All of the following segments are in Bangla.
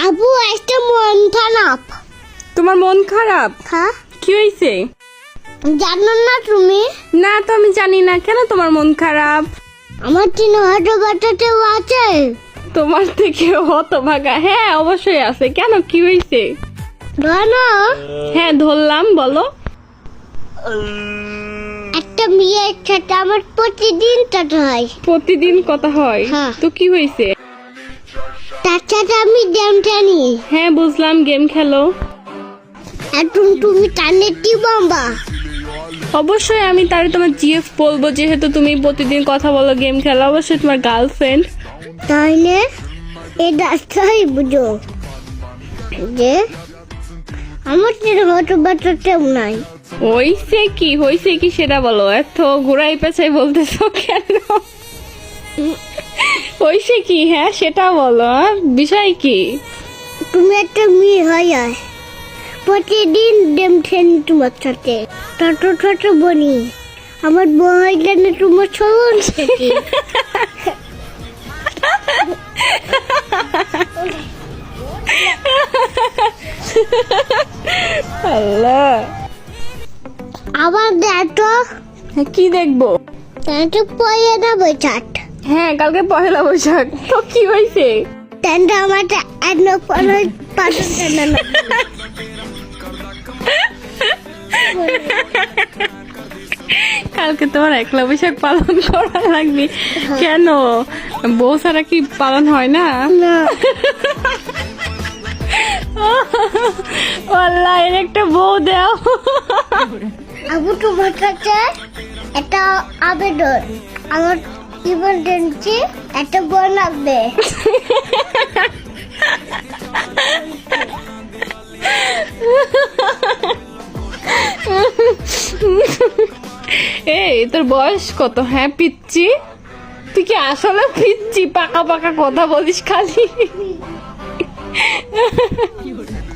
আবু একটা মন খারাপ। তোমার মন খারাপ? হ্যাঁ, কি হয়েছে? জানো না তুমি? না তো আমি জানি না। কেন তোমার মন খারাপ? আমার 3 বাচ্চাতেও আছে। তোমার থেকে হতভাগা? হ্যাঁ অবশ্যই আছে। কেন, কি হয়েছে? জানো হ্যাঁ ধরলাম, বলো। একটা মেয়ের সাথে আমার প্রতিদিন কথা হয়। প্রতিদিন কথা হয়? হ্যাঁ। তো কি হয়েছে? তার সাথে আমি গেম খেলি। হ্যাঁ বুঝলাম, গেম খেলো। এখন তুমি কানে কি বলবা? অবশ্যই আমি তারে তোমার জিএফ বলবো, যেহেতু তুমি প্রতিদিন কথা বলো, গেম খেলো। অবশ্যই তোমার গার্লফ্রেন্ড। তাহলে এই রাস্তায় বুঝো যে আমার 3 বাচ্চাতেও নাই। হইছে কি সেটা বলো। এত ঘুরাই পেঁচাই বলতেছো কেন? হইছে কি? হ্যাঁ সেটা বলো। বিষয় কি? তুমি একটা মেয়ে হয় প্রতিদিন গেম খেলি তোমার সাথে। ছোট বনি আমার বউ হয়ে গেলে তোমার চলন সেটি। আল্লাহ, আবার দেখো হ্যাঁ, কি দেখবো? তাকে পয়ে না বৈঠাট। হ্যাঁ কালকে পহেলা বৈশাখ। তো কি হয়েছে? তেনটা আমার এন্ন পরে পাঠন জানা না। কালকে তোমার 1 বৈশাখ পালন করা লাগবে কেন? বউ ছাড়া কি পালন হয় না? না, আল্লাহ, এর একটা বউ দাও। আবু তোমার কাছে একটা আবেদন। আমার ইমার্জেন্সি একটা বই লাগবে। এই তোর বয়স কত? হ্যাঁ পিচ্ছি, তুই কি আসলে পিচ্ছি? পাকা পাকা কথা বলিস খালি।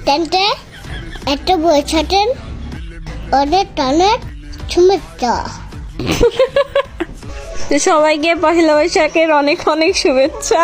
তেনটে একটা বই ছাটেন ওদের টানের শুভেচ্ছা। সবাইকে পহেলা বৈশাখের অনেক অনেক শুভেচ্ছা।